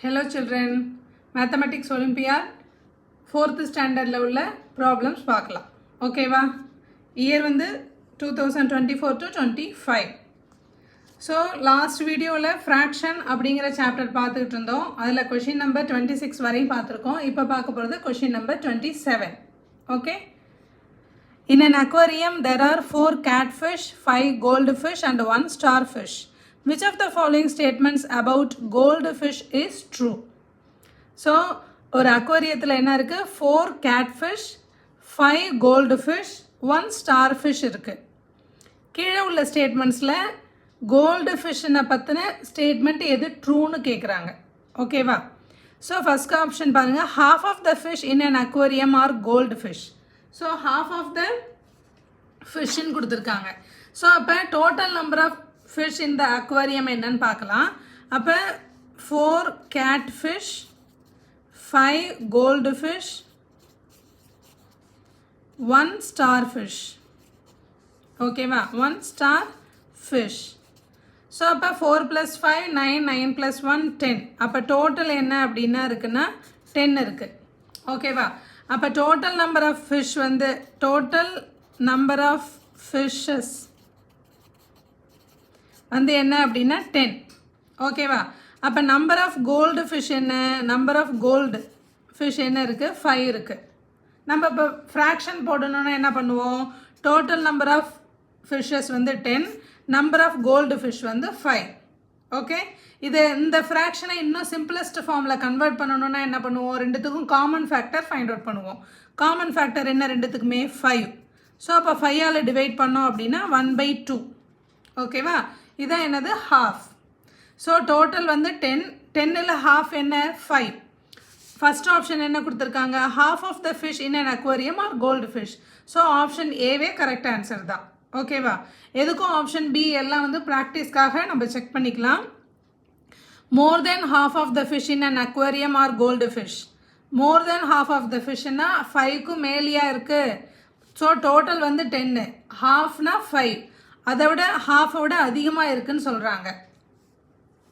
Hello children, Mathematics Olympiad 4th standard உள்ள problems பார்க்கலாம். ஓகேவா? இயர் வந்து 2024 to 25. So last videoல fraction அப்படிங்கிற chapter பார்த்துக்கிட்டு இருந்தோம். அதில் question number 26 வரையும் பார்த்துருக்கோம். இப்போ பார்க்க போகிறது question number 27. Okay? In an aquarium there are 4 catfish, 5 goldfish and 1 starfish. Which of the following statements about goldfish is true? So, ஒரு அக்வாரியத்தில் என்ன இருக்கு? 4 catfish, 5 goldfish, 1 starfish இருக்கு. கீழே உள்ள ஸ்டேட்மெண்ட்ஸில் கோல்டுஃபிஷ்னை பற்றின ஸ்டேட்மெண்ட் எது ட்ரூன்னு கேட்குறாங்க. ஓகேவா? ஸோ ஃபஸ்ட் ஆப்ஷன் பாருங்கள், half of the fish in an aquarium are goldfish. So half of the ஃபிஷ்ன்னு கொடுத்துருக்காங்க. ஸோ அப்போ total number of fish in the aquarium என்னன்னு பார்க்கலாம். அப்போ 4 catfish, 5 goldfish, 1 starfish. ஓகேவா? 1 starfish. ஸோ அப்போ 4 plus 5 9, 9 plus 1 10. அப்போ டோட்டல் என்ன அப்படின்னா இருக்குன்னா 10 இருக்கு. ஓகேவா? அப்போ டோட்டல் நம்பர் ஆஃப் ஃபிஷ் வந்து டோட்டல் நம்பர் ஆஃப் ஃபிஷ்ஷஸ் வந்து என்ன அப்படின்னா 10. ஓகேவா? அப்போ நம்பர் ஆஃப் கோல்டு ஃபிஷ் என்ன? நம்பர் ஆஃப் கோல்டு ஃபிஷ் என்ன இருக்குது? 5 இருக்குது. நம்ம இப்போ ஃப்ராக்ஷன் போடணுன்னா என்ன பண்ணுவோம்? டோட்டல் நம்பர் ஆஃப் ஃபிஷ்ஷஸ் வந்து 10, நம்பர் ஆஃப் கோல்டு ஃபிஷ் வந்து 5. ஓகே, இது இந்த ஃப்ராக்ஷனை இன்னும் சிம்பிளஸ்ட் ஃபார்மில் கன்வெர்ட் பண்ணணுன்னா என்ன பண்ணுவோம்? ரெண்டுத்துக்கும் காமன் ஃபேக்டர் ஃபைண்ட் அவுட் பண்ணுவோம். காமன் ஃபேக்டர் என்ன ரெண்டுத்துக்குமே? 5. ஸோ அப்போ 5ஆல் டிவைட் பண்ணோம் அப்படின்னா 1/2. ஓகேவா? இதான் என்னது? half. ஸோ டோட்டல் வந்து 10, 10ல் half என்ன? 5. ஃபஸ்ட் ஆப்ஷன் என்ன கொடுத்துருக்காங்க? half of the fish in an aquarium are goldfish. So option A correct answer தான். ஓகேவா? எதுக்கும் ஆப்ஷன் பி எல்லாம் வந்து ப்ராக்டிஸ்க்காக நம்ம செக் பண்ணிக்கலாம். more than half of the fish in an aquarium are goldfish. more than half of the fishனா 5க்கு மேலேயா இருக்குது. So total வந்து 10, halfனா 5, அதை விட ஹாஃபோட அதிகமாக இருக்குன்னு சொல்கிறாங்க.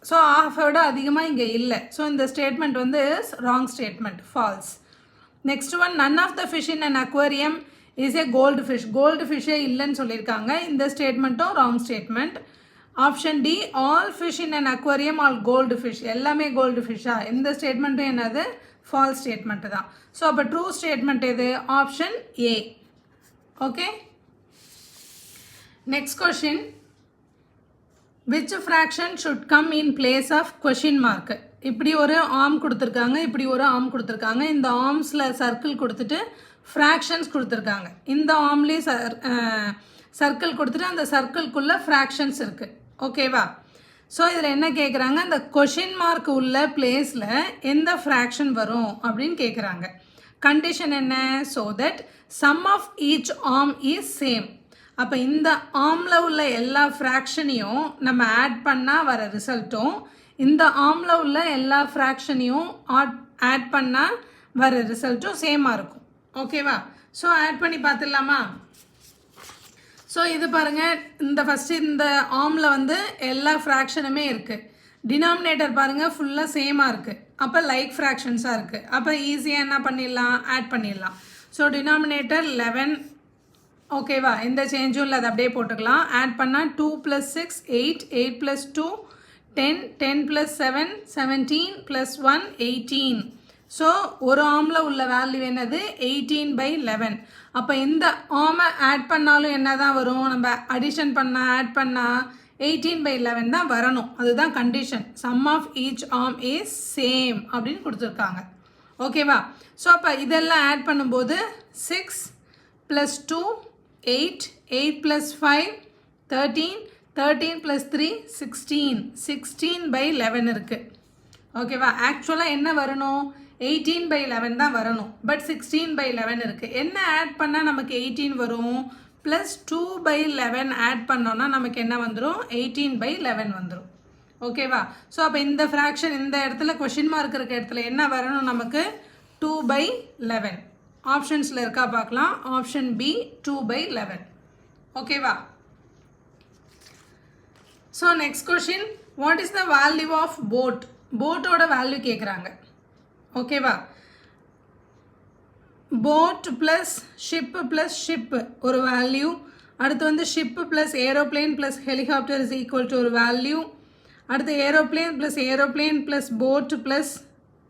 ஸோ ஹாஃபோட அதிகமாக இங்கே இல்லை. ஸோ இந்த ஸ்டேட்மெண்ட் வந்து wrong statement, false. Next one, none of the fish in an aquarium is a goldfish. Gold ஃபிஷ்ஷே இல்லைன்னு சொல்லியிருக்காங்க. இந்த ஸ்டேட்மெண்ட்டும் wrong statement. Option D, all fish in an aquarium all goldfish. எல்லாமே gold ஃபிஷ்ஷா? இந்த ஸ்டேட்மெண்ட்டும் என்னது? ஃபால்ஸ் ஸ்டேட்மெண்ட் தான். ஸோ அப்போ ட்ரூ ஸ்டேட்மெண்ட் எது? Option A. Okay, next question, which fraction should come in place of question mark? இப்படி ஒரு ஆர்ம் கொடுத்துருக்காங்க, இப்படி ஒரு ஆர்ம் கொடுத்துருக்காங்க. இந்த ஆர்ம்ஸில் சர்க்கிள் கொடுத்துட்டு ஃப்ராக்ஷன்ஸ் கொடுத்துருக்காங்க. இந்த ஆர்ம்லேயே சர்க்கிள் கொடுத்துட்டு அந்த சர்க்கிள்குள்ளே ஃப்ராக்ஷன்ஸ் இருக்குது. ஓகேவா? ஸோ இதில் என்ன கேட்குறாங்க? இந்த கொஷின் மார்க் உள்ள பிளேஸில் எந்த ஃப்ராக்ஷன் வரும் அப்படின்னு கேட்குறாங்க. கண்டிஷன் என்ன? So that sum of each arm is same. அப்போ இந்த ஆர்மில் உள்ள எல்லா ஃப்ராக்ஷனையும் நம்ம ஆட் பண்ணால் வர ரிசல்ட்டும் இந்த ஆர்மில் உள்ள எல்லா ஃப்ராக்ஷனையும் ஆட் பண்ணால் வர ரிசல்ட்டும் சேமாக இருக்கும். ஓகேவா? ஸோ ஆட் பண்ணி பார்த்துடலாமா? ஸோ இது பாருங்கள், இந்த ஃபஸ்ட்டு இந்த ஆர்மில் வந்து எல்லா ஃப்ராக்ஷனுமே இருக்குது. டினாமினேட்டர் பாருங்கள் ஃபுல்லாக சேமாக இருக்குது. அப்போ லைக் ஃப்ராக்ஷன்ஸாக இருக்குது. அப்போ ஈஸியாக என்ன பண்ணிடலாம்? ஆட் பண்ணிடலாம். So denominator 11. ஓகேவா? எந்த சேஞ்சும் இல்லை, அதை அப்படியே போட்டுக்கலாம். ஆட் பண்ணால் 2 + 6 8, 8 + 2 10, 10 + 7 17 + 1 18. ஸோ ஒரு ஆர்மில் உள்ள வேல்யூ என்னது? 18/11. அப்போ இந்த ஆர்மை ஆட் பண்ணாலும் என்ன தான் வரும்? நம்ம அடிஷன் பண்ணால் ஆட் பண்ணால் 18/11 தான் வரணும். அதுதான் condition. Sum of each arm is same அப்படின்னு கொடுத்துருக்காங்க. ஓகேவா? ஸோ அப்போ இதெல்லாம் ஆட் பண்ணும்போது 6 + 2 8, 8 + 5 13, 13 + 3 16, 16/11 இருக்குது. ஓகேவா? ஆக்சுவலாக என்ன வரணும்? 18/11 தான் வரணும். பட் 16/11 இருக்குது. என்ன ஆட் பண்ணால் நமக்கு 18 வரும்? +2/11 ஆட் பண்ணோன்னா நமக்கு என்ன வந்துடும்? 18/11 வந்துடும். ஓகேவா? ஸோ அப்போ இந்த ஃப்ராக்ஷன் இந்த இடத்துல கொஷின் மார்க் இருக்க இடத்துல என்ன வரணும் நமக்கு? 2/11. ஆப்ஷன்ஸில் இருக்கா பார்க்கலாம். Option B 2/11. ஓகேவா? So next question, what is the value of boat? போட்டோட வேல்யூ கேட்குறாங்க. ஓகேவா? போட் ப்ளஸ் ஷிப்பு ஒரு வேல்யூ. அடுத்து வந்து ship plus aeroplane plus helicopter is equal to ஒரு வேல்யூ. அடுத்து ஏரோப்ளேன் ப்ளஸ் போட் ப்ளஸ்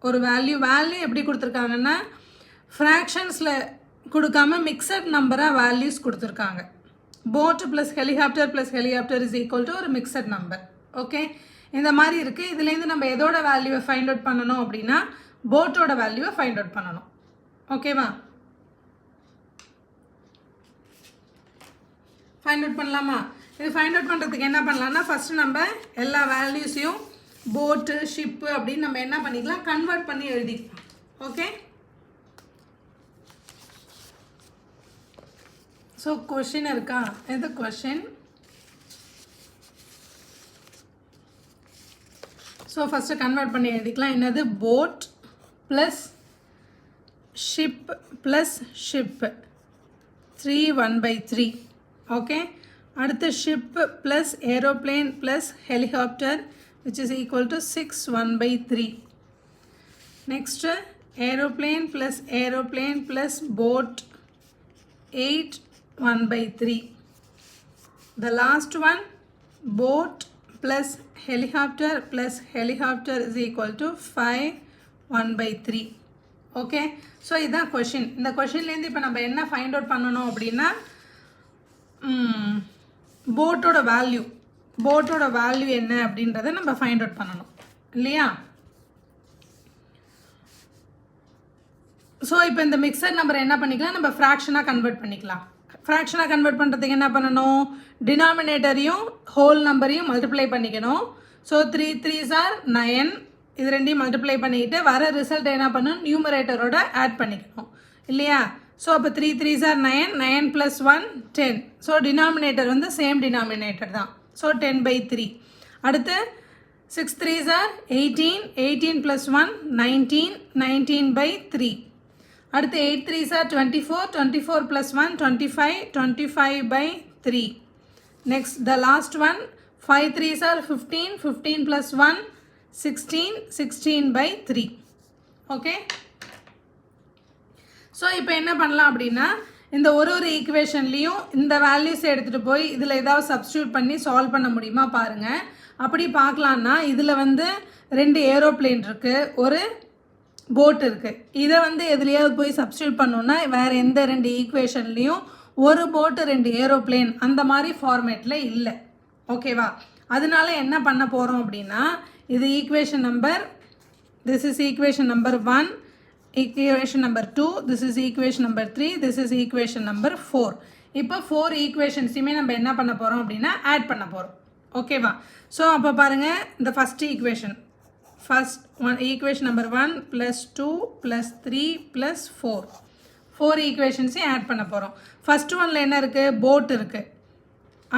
ஒரு வேல்யூ எப்படி கொடுத்துருக்காங்கன்னா ஃப்ராக்ஷன்ஸில் கொடுக்காம மிக்சட் நம்பராக வேல்யூஸ் கொடுத்துருக்காங்க. Boat plus helicopter is equal to ஒரு மிக்சட் நம்பர். ஓகே, இந்த மாதிரி இருக்குது. இதுலேருந்து நம்ம எதோட வேல்யூவை ஃபைண்ட் அவுட் பண்ணணும் அப்படின்னா போட்டோட வேல்யூவை ஃபைண்ட் அவுட் பண்ணணும். ஓகேவா? ஃபைண்ட் அவுட் பண்ணலாமா? இது ஃபைண்ட் அவுட் பண்ணுறதுக்கு என்ன பண்ணலாம்னா ஃபஸ்ட்டு நம்ம எல்லா வேல்யூஸையும் போட்டு ஷிப்பு அப்படின்னு நம்ம என்ன பண்ணிக்கலாம், கன்வெர்ட் பண்ணி எழுதிக்கலாம். ஓகே, ஸோ கொஷின் இருக்கா? இது கொஷின். ஸோ ஃபஸ்ட்டு கன்வெர்ட் பண்ணி எழுதிக்கலாம். என்னது? Boat plus ship plus ship 3 1/3. Okay, அடுத்து ship plus aeroplane plus helicopter which is equal to 6 1/3. Next, aeroplane plus boat 8 1/3. The last one, boat plus helicopter is equal to 5 1/3. Okay, so இதான் question. இந்த questionலேருந்து இப்போ நம்ம என்ன find out பண்ணணும் அப்படின்னா போட்டோட value என்ன அப்படின்றத நம்ம ஃபைண்ட் அவுட் பண்ணணும் இல்லையா? ஸோ இப்போ இந்த மிக்சர் நம்பரை என்ன பண்ணிக்கலாம், நம்ம ஃப்ராக்ஷனாக கன்வெர்ட் பண்ணிக்கலாம். ஃப்ராக்ஷனாக கன்வெர்ட் பண்ணுறதுக்கு என்ன பண்ணணும், டினாமினேட்டரையும் ஹோல் நம்பரையும் மல்டிப்ளை பண்ணிக்கணும். So 3 3s are 9. இது ரெண்டையும் மல்டிப்ளை பண்ணிக்கிட்டு வர ரிசல்ட் என்ன பண்ணணும், நியூமரேட்டரோட ஆட் பண்ணிக்கணும் இல்லையா? ஸோ அப்போ 3 3s are 9, 9 + 1 10. ஸோ டினாமினேட்டர் வந்து சேம் டினாமினேட்டர் தான். ஸோ 10/3. அடுத்து 6 3s are 18, 18 + 1 19, 19/3. அடுத்து 8 3s are 24, 24 + 1 25, 25/3. Next, the last one, 5 3s are 15, 15 + 1 16, 16/3. Okay, so இப்போ என்ன பண்ணலாம் அப்படின்னா இந்த ஒரு ஈக்குவேஷன்லேயும் இந்த வேல்யூஸை எடுத்துகிட்டு போய் இதில் ஏதாவது சப்ஸ்டியூட் பண்ணி சால்வ் பண்ண முடியுமா பாருங்கள். அப்படி பார்க்கலான்னா இதில் வந்து 2 ஏரோப்ளேன் இருக்குது, ஒரு போட் இருக்குது. இதை வந்து எதுலையாவது போய் சப்ஸ்டியூட் பண்ணோன்னா வேறு எந்த 2 ஈக்குவேஷன்லேயும் ஒரு போட்டு 2 ஏரோப்ளேன் அந்த மாதிரி ஃபார்மேட்டில் இல்லை. ஓகேவா? அதனால என்ன பண்ண போகிறோம் அப்படின்னா இது equation number, this is equation number 1, equation number 2, this is equation number 3, this is equation number 4. இப்போ 4 ஈக்குவேஷன்ஸையுமே நம்ம என்ன பண்ண போகிறோம் அப்படின்னா ஆட் பண்ண போகிறோம். ஓகேவா? ஸோ அப்போ பாருங்கள், இந்த ஃபஸ்ட் ஈக்குவேஷன் நம்பர் 1 + 2 + 3 + 4 ஈக்குவேஷன்ஸையும் ஆட் பண்ண போகிறோம். ஃபஸ்ட் ஒனில் என்ன இருக்குது, போட் இருக்குது.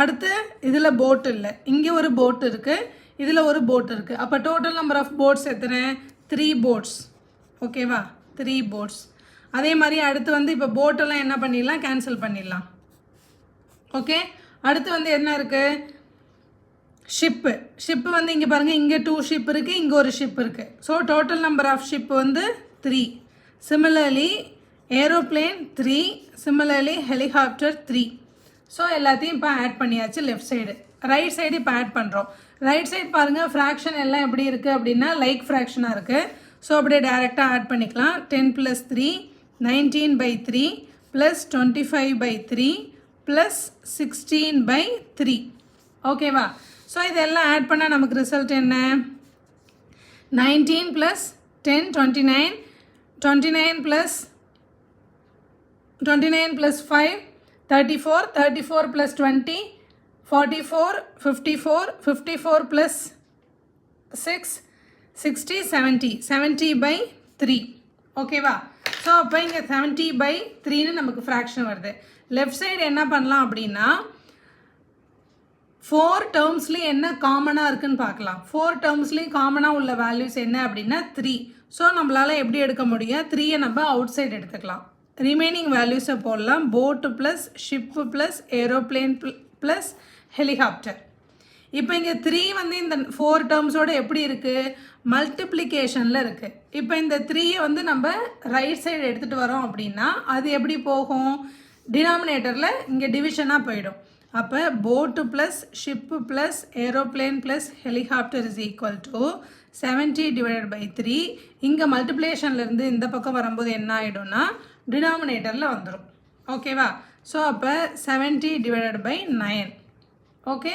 அடுத்து இதில் போட் இல்லை, இங்கே ஒரு போட் இருக்குது, இதில் ஒரு போட் இருக்குது. அப்போ டோட்டல் நம்பர் ஆஃப் போட்ஸ் எத்தனை, 3 போட்ஸ். ஓகேவா? 3 போட்ஸ். அதே மாதிரி அடுத்து வந்து இப்போ போட்டெல்லாம் என்ன பண்ணிடலாம், கேன்சல் பண்ணிடலாம். ஓகே, அடுத்து வந்து என்ன இருக்குது, ஷிப்பு வந்து இங்கே பாருங்கள், இங்கே 2 ஷிப் இருக்குது, இங்கே ஒரு ஷிப் இருக்குது. So total number of ship வந்து 3. Similarly aeroplane 3, similarly helicopter 3. So எல்லாத்தையும் இப்போ ஆட் பண்ணியாச்சு. லெஃப்ட் சைடு, ரைட் சைடு இப்போ ஆட் பண்ணுறோம். ரைட் சைடு பாருங்கள், ஃப்ராக்ஷன் எல்லாம் எப்படி இருக்குது அப்படின்னா லைக் ஃப்ராக்ஷனாக இருக்குது. ஸோ அப்படியே டைரெக்டாக ஆட் பண்ணிக்கலாம். 10 + 3 19/3 + 25/3 + 16/3. ஓகேவா? ஸோ இதெல்லாம் ஆட் பண்ணால் நமக்கு ரிசல்ட் என்ன, 19 + 10 29, 29 + 5 34, 34 + 20 44, 54, 54 + 6 60, 70, 70/3. ஓகேவா? ஸோ அப்போ இங்கே 70/3ன்னு நமக்கு ஃப்ராக்ஷன் வருது. லெஃப்ட் சைடு என்ன பண்ணலாம் அப்படின்னா 4 டேர்ம்ஸ்லேயும் என்ன காமனாக இருக்குதுன்னு பார்க்கலாம். 4 டேர்ம்ஸ்லேயும் காமனாக உள்ள வேல்யூஸ் என்ன அப்படின்னா 3. ஸோ நம்மளால் எப்படி எடுக்க முடியும், 3யை நம்ம அவுட் சைடு எடுத்துக்கலாம். ரிமைனிங் வேல்யூஸை போடலாம். போட்டு plus ship plus aeroplane plus helicopter. இப்போ இங்கே 3 வந்து இந்த 4 டேர்ம்ஸோடு எப்படி இருக்குது, மல்டிப்ளிகேஷனில் இருக்குது. இப்போ இந்த 3யை வந்து நம்ம ரைட் சைடு எடுத்துகிட்டு வரோம் அப்படின்னா அது எப்படி போகும், டினாமினேட்டரில் இங்கே டிவிஷனாக போயிடும். அப்போ boat plus ship plus aeroplane plus helicopter is equal to 70 divided by 3. இங்கே மல்டிப்ளிகேஷன்லேருந்து இந்த பக்கம் வரும்போது என்ன ஆகிடும்னா டினாமினேட்டரில் வந்துடும். ஓகேவா? ஸோ அப்போ 70 டிவைடட் பை 9. ஓகே,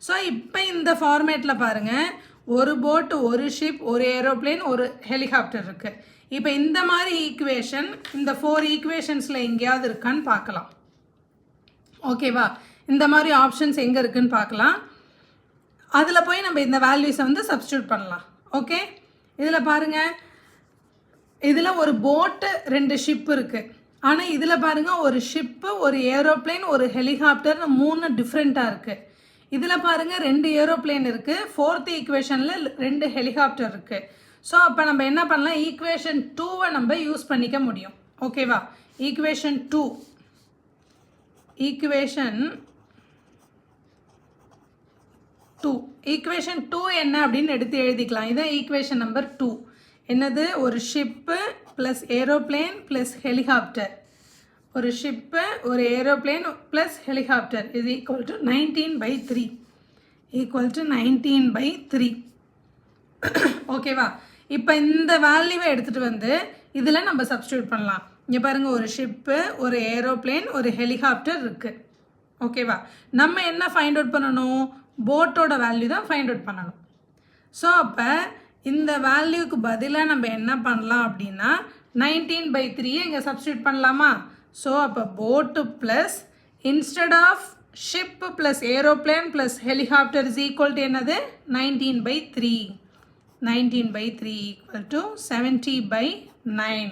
ஸோ இப்போ இந்த ஃபார்மேட்டில் பாருங்கள், ஒரு போட், ஒரு ஷிப், ஒரு ஏரோப்ளேன், ஒரு ஹெலிகாப்டர் இருக்குது. இப்போ இந்த மாதிரி ஈக்குவேஷன் இந்த 4 ஈக்குவேஷன்ஸில் எங்கேயாவது இருக்கான்னு பார்க்கலாம். ஓகேவா? இந்த மாதிரி ஆப்ஷன்ஸ் எங்கே இருக்குதுன்னு பார்க்கலாம். அதில் போய் நம்ம இந்த வேல்யூஸை வந்து சப்ஸ்டியூட் பண்ணலாம். ஓகே, இதில் பாருங்கள், இதில் ஒரு போட்டு 2 ஷிப் இருக்குது. ஆனால் இதில் பாருங்கள், ஒரு ஷிப்பு, ஒரு ஏரோப்ளேன், ஒரு ஹெலிகாப்டர்னு 3 டிஃப்ரெண்ட்டாக இருக்குது. இதில் பாருங்கள் 2 ஏரோப்ளேன் இருக்குது, 4th ஈக்குவேஷனில் 2 ஹெலிகாப்டர் இருக்குது. ஸோ அப்போ நம்ம என்ன பண்ணலாம், ஈக்குவேஷன் 2வை நம்ம யூஸ் பண்ணிக்க முடியும். ஓகேவா? ஈக்குவேஷன் 2 ஈக்குவேஷன் 2 என்ன அப்படின்னு எடுத்து எழுதிக்கலாம். இதான் ஈக்குவேஷன் நம்பர் 2. என்னது, ஒரு ship plus aeroplane plus helicopter, ஒரு ஷிப்பு, ஒரு aeroplane plus helicopter is equal to 19/3, equal to 19/3. ஓகேவா? இப்போ இந்த வேல்யூவை எடுத்துகிட்டு வந்து இதில் நம்ம சப்ஸ்டியூட் பண்ணலாம். இங்கே பாருங்கள், ஒரு ஷிப்பு, ஒரு ஏரோப்ளேன், ஒரு ஹெலிகாப்டர் இருக்குது. ஓகேவா? நம்ம என்ன ஃபைண்ட் அவுட் பண்ணணும், போட்டோட வேல்யூ தான் ஃபைண்ட் அவுட் பண்ணணும். ஸோ அப்போ இந்த வேல்யூக்கு பதிலாக நம்ம என்ன பண்ணலாம் அப்படின்னா 19/3 இங்கே சப்ஸ்டியூட் பண்ணலாமா? ஸோ அப்போ boat plus instead of ship plus aeroplane plus helicopter is equal to என்னது, 19/3. 19/3 ஈக்குவல் டு 70/9.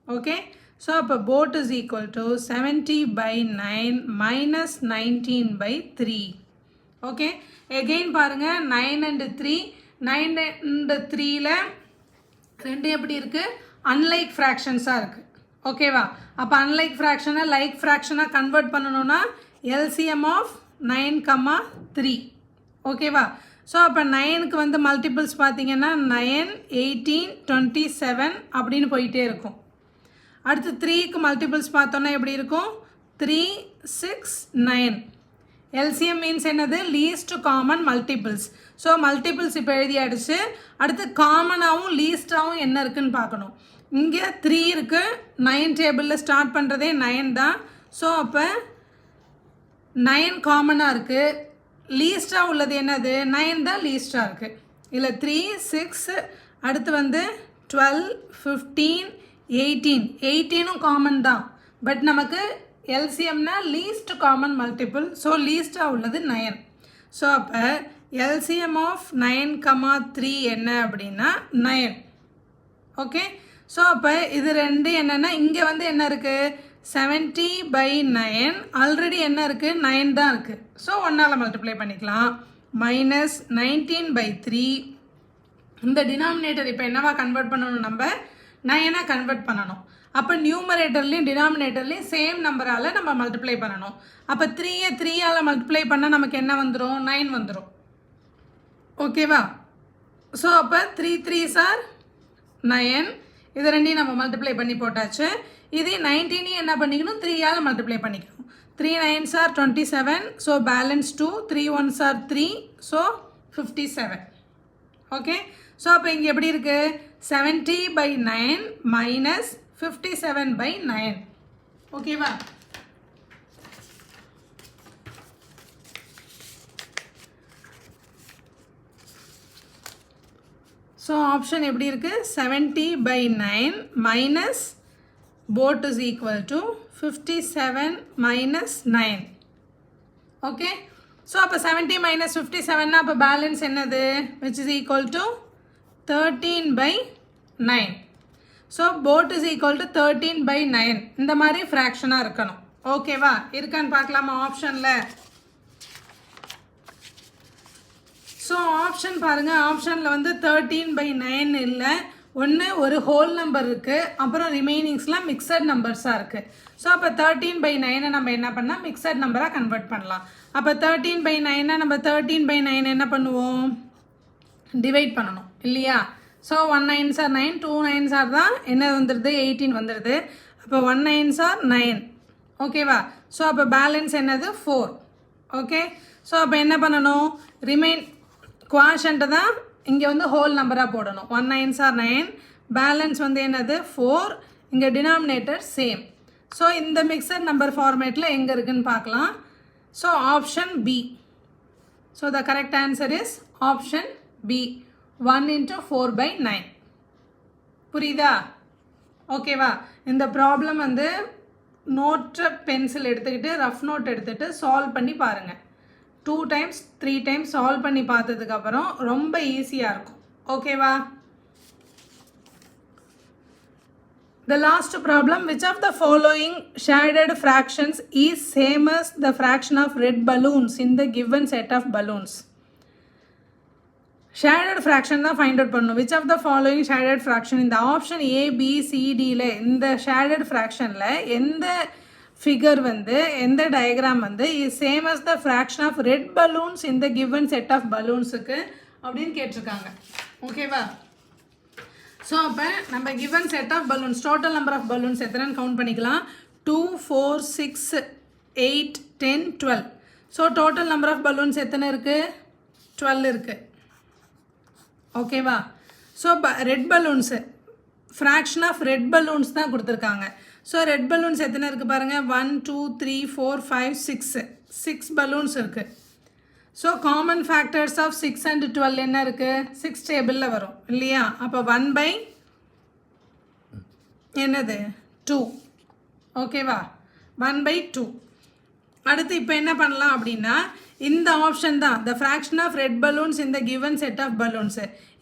ஓகே, ஸோ அப்போ boat is equal to 70/9 minus 19/3. Okay, again பாருங்கள், 9 and 3, 9 and 3ல் 2 எப்படி இருக்குது, அன்லைக் ஃப்ராக்ஷன்ஸாக இருக்குது. ஓகேவா? அப்போ அன்லைக் ஃப்ராக்ஷனை லைக் ஃப்ராக்ஷனாக கன்வெர்ட் பண்ணணும்னா LCM ஆஃப் 9, 3. ஓகேவா? ஸோ அப்போ 9க்கு வந்து மல்டிபிள்ஸ் பார்த்தீங்கன்னா 9, 18, 27 அப்படின்னு போயிட்டே இருக்கும். அடுத்து 3க்கு மல்டிபிள்ஸ் பார்த்தோன்னா எப்படி இருக்கும், 3, 6, 9. LCM மீன்ஸ் என்னது, least common multiples. So multiples இப்போ எழுதியாடுச்சு. அடுத்து காமனாகவும் லீஸ்டாகவும் என்ன இருக்குதுன்னு பார்க்கணும். இங்கே 3 இருக்குது, 9 டேபிளில் ஸ்டார்ட் பண்ணுறதே 9 தான். ஸோ அப்போ 9 காமனாக இருக்குது. லீஸ்டாக உள்ளது என்னது, 9 தான் லீஸ்டாக இருக்குது. இதில் 3, 6, அடுத்து வந்து 12, 15, 18ம் காமன் தான். பட் நமக்கு எல்சிஎம்னா லீஸ்ட் காமன் மல்டிபிள். ஸோ லீஸ்டாக உள்ளது 9. ஸோ அப்போ எல்சிஎம் ஆஃப் 9, 3 என்ன அப்படின்னா 9. ஓகே, ஸோ அப்போ இது 2 என்னென்னா இங்கே வந்து என்ன இருக்குது, 70/9 ஆல்ரெடி என்ன இருக்குது, 9 தான் இருக்குது. ஸோ 1ஆல் மல்டிப்ளை பண்ணிக்கலாம். மைனஸ் 19/3. இந்த டினாமினேட்டர் இப்போ என்னவா கன்வெர்ட் பண்ணணும், நம்ம 9ஆக கன்வெர்ட் பண்ணணும். அப்போ நியூமரேட்டர்லேயும் டினாமினேட்டர்லேயும் சேம் நம்பரால் நம்ம மல்டிப்ளை பண்ணணும். அப்போ 3யை 3ஆல் மல்டிப்ளை பண்ணால் நமக்கு என்ன வந்துடும், 9 வந்துடும். ஓகேவா? ஸோ அப்போ 3 3s are 9. இது 2ஐயும் நம்ம மல்டிப்ளை பண்ணி போட்டாச்சு. இதே 19ஐயும் என்ன பண்ணிக்கணும், 3ஆல் மல்டிப்ளை பண்ணிக்கணும். 3 9s are 27. So balance 2, 3 1s are 3. So 57. Okay, so அப்போ இங்கே எப்படி இருக்குது, 70/9 மைனஸ் 57/9. ஓகேவா? ஸோ ஆப்ஷன் எப்படி இருக்குது, 70/9 minus boat is equal to 57 minus 9. Okay, so அப்போ 70 மைனஸ் 57னா அப்போ பேலன்ஸ் என்னது, which is equal to 13/9. So boat is equal to 13/9. இந்த மாதிரி ஃப்ராக்ஷனாக இருக்கணும். ஓகேவா? இருக்கான்னு பார்க்கலாமா ஆப்ஷனில்? ஸோ ஆப்ஷன் பாருங்கள், ஆப்ஷனில் வந்து 13/9 இல்லை, ஒன்று ஒரு ஹோல் நம்பர் இருக்குது, அப்புறம் ரிமைனிங்ஸ்லாம் மிக்சட் நம்பர்ஸாக இருக்குது. ஸோ அப்போ 13/9 நம்ம என்ன பண்ணால் மிக்சட் நம்பராக கன்வெர்ட் பண்ணலாம். அப்போ 13/9 நம்ம 13/9 என்ன பண்ணுவோம், டிவைட் பண்ணணும் இல்லையா. So 1 9s are 9, 2 9s are தான் என்ன வந்துடுது 18 வந்துடுது. அப்போ 1 9s are 9. ஓகேவா. ஸோ அப்போ பேலன்ஸ் என்னது 4. ஓகே. ஸோ அப்போ என்ன பண்ணணும், குவாஷன்ட்டு தான் இங்கே வந்து ஹோல் நம்பராக போடணும். 1 9s are 9, பேலன்ஸ் வந்து என்னது 4, இங்கே டினாமினேட்டர் சேம். ஸோ இந்த மிக்சட் நம்பர் ஃபார்மேட்டில் எங்கே இருக்குன்னு பார்க்கலாம். So option B. So the correct answer is option B, 1 × 4/9. புரியுதா. ஓகேவா. இந்த ப்ராப்ளம் வந்து நோட்டை பென்சில் எடுத்துக்கிட்டு ரஃப் நோட் எடுத்துகிட்டு சால்வ் பண்ணி பாருங்கள். 2 times 3 times சால்வ் பண்ணி பார்த்ததுக்கப்புறம் ரொம்ப ஈஸியாக இருக்கும். ஓகேவா. The last problem, which of the following shaded fractions is same as the fraction of red balloons in the given set of balloons? Shaded fraction தான் find out பண்ணணும். Which of the following shaded fraction, இந்த option A B C Dல இந்த shaded fractionல எந்த figure வந்து எந்த diagram வந்து is same as the fraction of red balloons in the given set of balloonsக்கு அப்படின்னு கேட்டிருக்காங்க. ஓகேவா. ஸோ அப்போ நம்ம given set of balloons, total number of balloons எத்தனைன்னு கவுண்ட் பண்ணிக்கலாம். 2 4 6 8 10 12. So total number of balloons எத்தனை இருக்குது, 12 இருக்குது. ஓகேவா. So red balloons fraction of red balloons தான் கொடுத்துருக்காங்க. ஸோ ரெட் பலூன்ஸ் எத்தனை இருக்குது பாருங்கள், 1 2 3 4 5 6 பலூன்ஸ் இருக்குது. So common factors of 6 and 12 என்ன இருக்குது, 6 டேபிளில் வரும் இல்லையா. அப்போ 1 என்னது 2. ஓகேவா. 1/2. அடுத்து இப்போ என்ன பண்ணலாம் அப்படின்னா இந்த ஆப்ஷன் தான் the fraction of red balloons in the given set of balloons.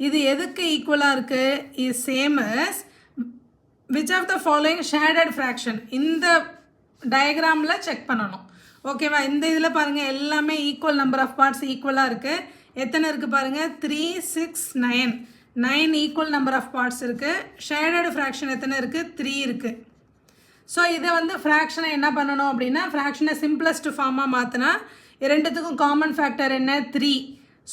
இது எதுக்கு ஈக்குவலாக இருக்குது, is same as which of the following shaded fraction, இந்த டயக்ராமில் செக் பண்ணணும். ஓகேவா. இந்த இதில் பாருங்கள் எல்லாமே ஈக்குவல் நம்பர் ஆஃப் பார்ட்ஸ் ஈக்குவலாக இருக்குது. எத்தனை இருக்குது பாருங்கள், 3 6 9 ஈக்குவல் நம்பர் ஆஃப் பார்ட்ஸ் இருக்குது. ஷேடட் ஃப்ராக்ஷன் எத்தனை இருக்குது, 3 இருக்குது. ஸோ இதை வந்து ஃப்ராக்ஷனை என்ன பண்ணணும் அப்படின்னா ஃப்ராக்ஷனை சிம்பிளஸ்ட் ஃபார்மாக மாற்றினா ரெண்டுத்துக்கும் காமன் ஃபேக்டர் என்ன 3.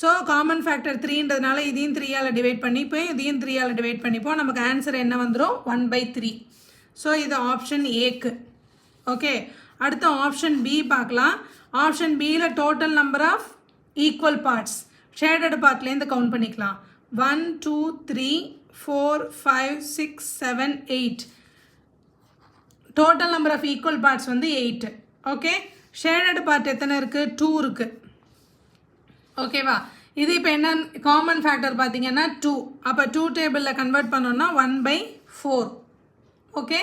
ஸோ காமன் ஃபேக்டர் 3ன்றதுனால இதையும் 3ஆல் டிவைட் பண்ணிப்போம், இதையும் 3ஆல் டிவைட் பண்ணிப்போம். நமக்கு ஆன்சர் என்ன வந்துடும், 1/3. ஸோ இது ஆப்ஷன் ஏக்கு. ஓகே. அடுத்து ஆப்ஷன் பி பார்க்கலாம். ஆப்ஷன் பியில் total number of equal parts shaded பார்ட்லேருந்து கவுண்ட் பண்ணிக்கலாம். 1 2 3 4 5 6 7 8. Total number of equal parts வந்து 8. ஓகே. ஷேடட் பார்ட் எத்தனை இருக்குது, 2 இருக்குது. ஓகேவா. இது இப்போ என்ன காமன் ஃபேக்டர் பார்த்தீங்கன்னா 2. அப்போ 2 டேபிளில் கன்வெர்ட் பண்ணோன்னா 1/4. ஓகே.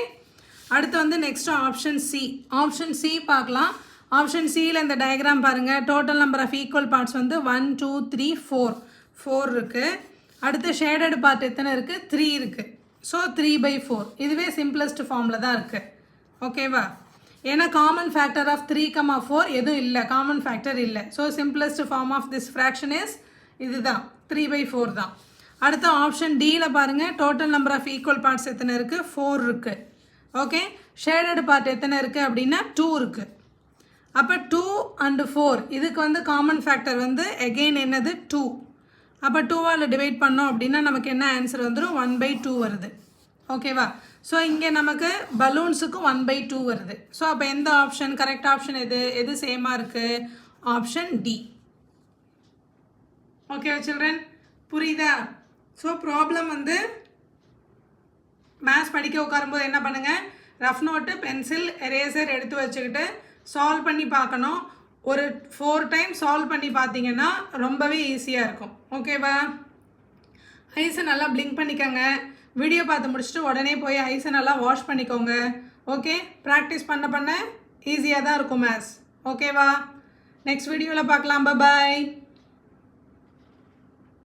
அடுத்து வந்து next option C. Option C பார்க்கலாம். ஆப்ஷன் சியில் இந்த டயக்ராம் பாருங்கள். Total number of equal parts வந்து 1 2 3 4 இருக்குது. அடுத்து ஷேடட் பார்ட் எத்தனை இருக்குது, 3 இருக்குது. ஸோ 3/4. இதுவே சிம்பிளஸ்ட் ஃபார்மில் தான் இருக்குது. ஓகேவா. ஏன்னா காமன் ஃபேக்டர் ஆஃப் 3, 4 எதுவும் இல்லை, காமன் ஃபேக்டர் இல்லை. So simplest form of this fraction is இதுதான் 3/4 தான். அடுத்த ஆப்ஷன் டியில் பாருங்கள். Total number of equal parts எத்தனை இருக்குது, 4 இருக்குது. ஓகே. ஷேடட் பார்ட் எத்தனை இருக்குது அப்படின்னா 2 இருக்குது. அப்போ 2 and 4 இதுக்கு வந்து காமன் ஃபேக்டர் வந்து எகெயின் என்னது 2. அப்போ 2ஆல் டிவைட் பண்ணோம் அப்படின்னா நமக்கு என்ன ஆன்சர் வந்துடும், 1/2 வருது. ஓகேவா. ஸோ இங்கே நமக்கு பலூன்ஸுக்கும் 1/2 வருது. ஸோ அப்போ எந்த ஆப்ஷன் கரெக்ட் ஆப்ஷன் எது சேமாக இருக்குது, ஆப்ஷன் டி. ஓகேவா சில்ட்ரன், புரியுதா. ஸோ ப்ராப்ளம் வந்து மேத்ஸ் படிக்க உட்காரும்போது என்ன பண்ணுங்கள், ரஃப் நோட்டு பென்சில் எரேசர் எடுத்து வச்சுக்கிட்டு சால்வ் பண்ணி பார்க்கணும். ஒரு 4 டைம் சால்வ் பண்ணி பார்த்தீங்கன்னா ரொம்பவே ஈஸியாக இருக்கும். ஓகேவா. ஐஸை நல்லா பிளிங்க் பண்ணிக்கோங்க. வீடியோ பார்த்து முடிச்சுட்டு உடனே போய் ஐஸை நல்லா வாஷ் பண்ணிக்கோங்க. ஓகே. ப்ராக்டிஸ் பண்ண ஈஸியாக தான் இருக்கும் மேத்ஸ். ஓகேவா. நெக்ஸ்ட் வீடியோவில் பார்க்கலாம். பாய்.